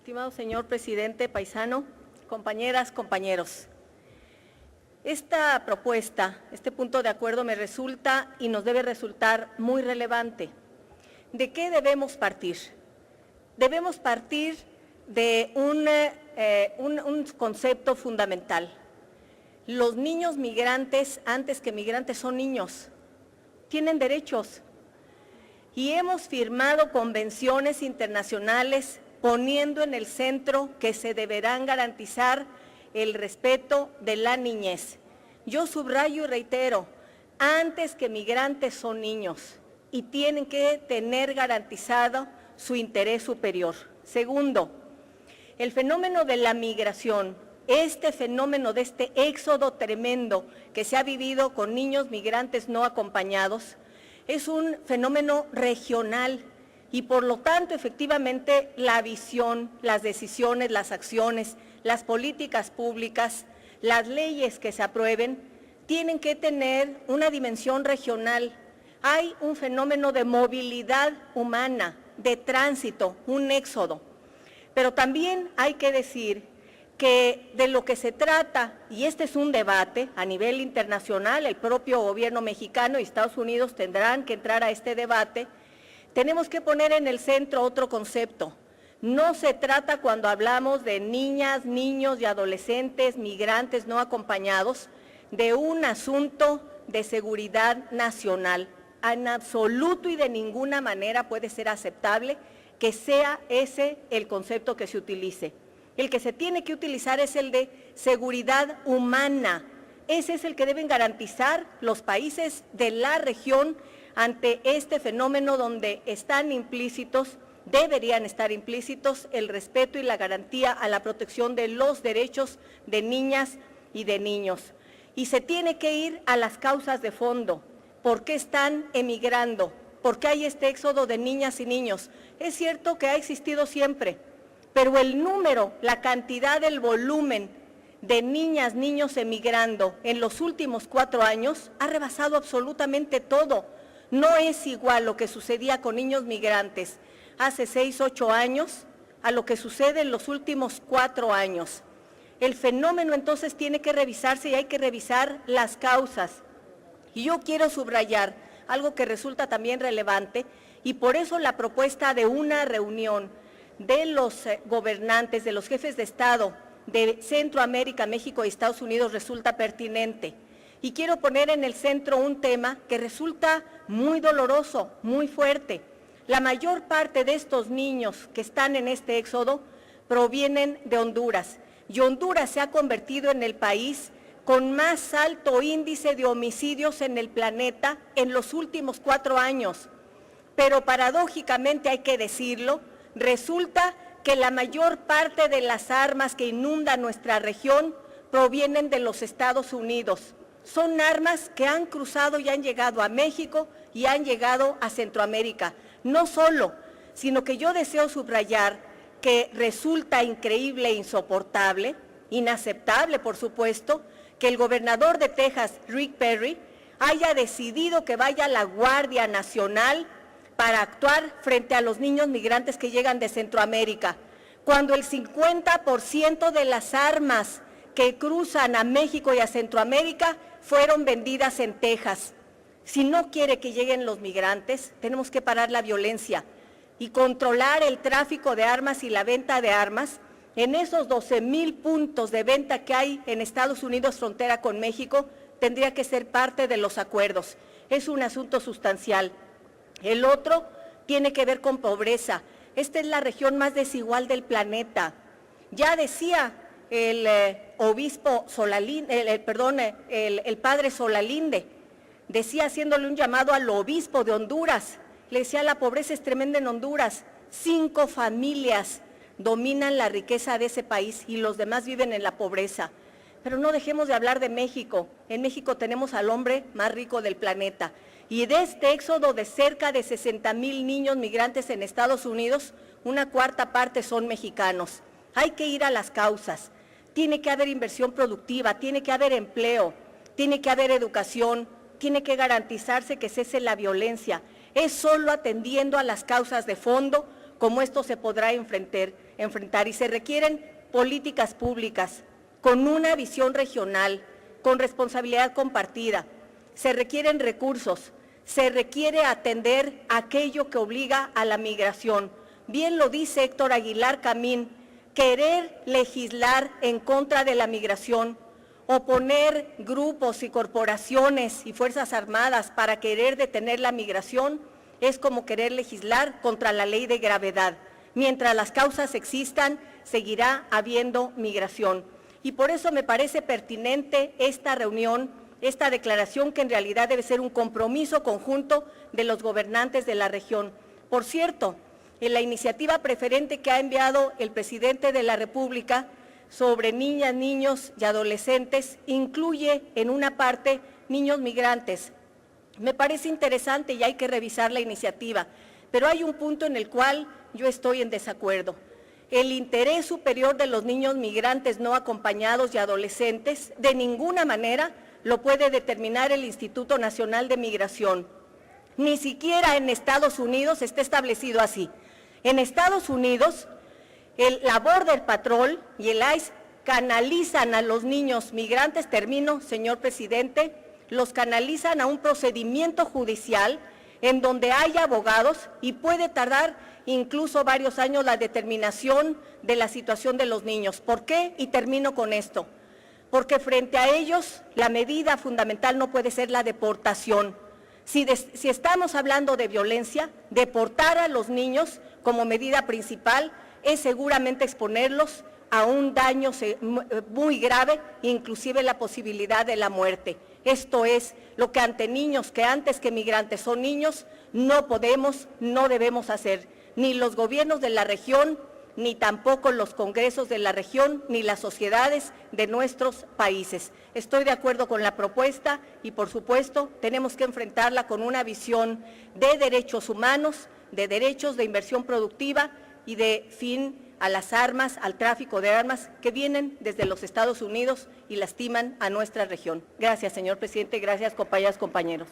Estimado señor presidente paisano, compañeras, compañeros, esta propuesta, este punto de acuerdo me resulta y nos debe resultar muy relevante. ¿De qué debemos partir? Debemos partir de un concepto fundamental. Los niños migrantes, antes que migrantes, son niños, tienen derechos y hemos firmado convenciones internacionales poniendo en el centro que se deberán garantizar el respeto de la niñez. Yo subrayo y reitero, antes que migrantes son niños y tienen que tener garantizado su interés superior. Segundo, el fenómeno de la migración, este fenómeno de este éxodo tremendo que se ha vivido con niños migrantes no acompañados, es un fenómeno regional y por lo tanto efectivamente la visión, las decisiones, las acciones, las políticas públicas, las leyes que se aprueben tienen que tener una dimensión regional. Hay un fenómeno de movilidad humana, de tránsito, un éxodo, pero también hay que decir que de lo que se trata, y este es un debate a nivel internacional, el propio gobierno mexicano y Estados Unidos tendrán que entrar a este debate, tenemos que poner en el centro otro concepto. No se trata cuando hablamos de niñas, niños y adolescentes, migrantes no acompañados, de un asunto de seguridad nacional. En absoluto y de ninguna manera puede ser aceptable que sea ese el concepto que se utilice. El que se tiene que utilizar es el de seguridad humana. Ese es el que deben garantizar los países de la región ante este fenómeno donde están implícitos, deberían estar implícitos el respeto y la garantía a la protección de los derechos de niñas y de niños. Y se tiene que ir a las causas de fondo. ¿Por qué están emigrando? ¿Por qué hay este éxodo de niñas y niños? Es cierto que ha existido siempre, pero el número, la cantidad, el volumen de niñas, niños emigrando en los últimos 4 años ha rebasado absolutamente todo. No es igual lo que sucedía con niños migrantes hace 6, 8 años a lo que sucede en los últimos 4 años. El fenómeno entonces tiene que revisarse y hay que revisar las causas. Y yo quiero subrayar algo que resulta también relevante y por eso la propuesta de una reunión de los gobernantes, de los jefes de Estado de Centroamérica, México y Estados Unidos resulta pertinente. Y quiero poner en el centro un tema que resulta muy doloroso, muy fuerte. La mayor parte de estos niños que están en este éxodo provienen de Honduras y Honduras se ha convertido en el país con más alto índice de homicidios en el planeta en los últimos 4 años. Pero paradójicamente hay que decirlo, resulta que la mayor parte de las armas que inundan nuestra región provienen de los Estados Unidos. Son armas que han cruzado y han llegado a México y han llegado a Centroamérica. No solo, sino que yo deseo subrayar que resulta increíble e insoportable, inaceptable por supuesto, que el gobernador de Texas, Rick Perry, haya decidido que vaya la Guardia Nacional para actuar frente a los niños migrantes que llegan de Centroamérica, cuando el 50% de las armas que cruzan a México y a Centroamérica fueron vendidas en Texas. Si no quiere que lleguen los migrantes, tenemos que parar la violencia y controlar el tráfico de armas y la venta de armas. En esos 12,000 puntos de venta que hay en Estados Unidos, frontera con México, tendría que ser parte de los acuerdos. Es un asunto sustancial. El otro tiene que ver con pobreza. Esta es la región más desigual del planeta. Ya decía el obispo Solalinde, el padre Solalinde, decía haciéndole un llamado al obispo de Honduras, le decía la pobreza es tremenda en Honduras, 5 familias dominan la riqueza de ese país y los demás viven en la pobreza. Pero no dejemos de hablar de México. En México tenemos al hombre más rico del planeta. Y de este éxodo de cerca de 60,000 niños migrantes en Estados Unidos, una cuarta parte son mexicanos. Hay que ir a las causas. Tiene que haber inversión productiva, tiene que haber empleo, tiene que haber educación, tiene que garantizarse que cese la violencia. Es solo atendiendo a las causas de fondo como esto se podrá enfrentar. enfrentar y se requieren políticas públicas con una visión regional, con responsabilidad compartida. Se requieren recursos, se requiere atender aquello que obliga a la migración. Bien lo dice Héctor Aguilar Camín, querer legislar en contra de la migración, oponer grupos y corporaciones y fuerzas armadas para querer detener la migración es como querer legislar contra la ley de gravedad. Mientras las causas existan, seguirá habiendo migración. Y por eso me parece pertinente esta reunión, esta declaración que en realidad debe ser un compromiso conjunto de los gobernantes de la región. Por cierto, en la iniciativa preferente que ha enviado el presidente de la República sobre niñas, niños y adolescentes, incluye en una parte niños migrantes. Me parece interesante y hay que revisar la iniciativa, pero hay un punto en el cual yo estoy en desacuerdo. El interés superior de los niños migrantes no acompañados y adolescentes de ninguna manera lo puede determinar el Instituto Nacional de Migración. Ni siquiera en Estados Unidos está establecido así. En Estados Unidos, la Border Patrol y el ICE canalizan a los niños migrantes, termino, señor presidente, los canalizan a un procedimiento judicial en donde hay abogados y puede tardar incluso varios años la determinación de la situación de los niños. ¿Por qué? Y termino con esto. Porque frente a ellos la medida fundamental no puede ser la deportación. Si estamos hablando de violencia, deportar a los niños como medida principal es seguramente exponerlos a un daño muy grave, inclusive la posibilidad de la muerte. Esto es lo que ante niños que antes que migrantes son niños, no podemos, no debemos hacer. Ni los gobiernos de la región, ni tampoco los congresos de la región, ni las sociedades de nuestros países. Estoy de acuerdo con la propuesta y, por supuesto, tenemos que enfrentarla con una visión de derechos humanos, de derechos de inversión productiva y de fin a las armas, al tráfico de armas que vienen desde los Estados Unidos y lastiman a nuestra región. Gracias, señor presidente. Gracias, compañeras, compañeros.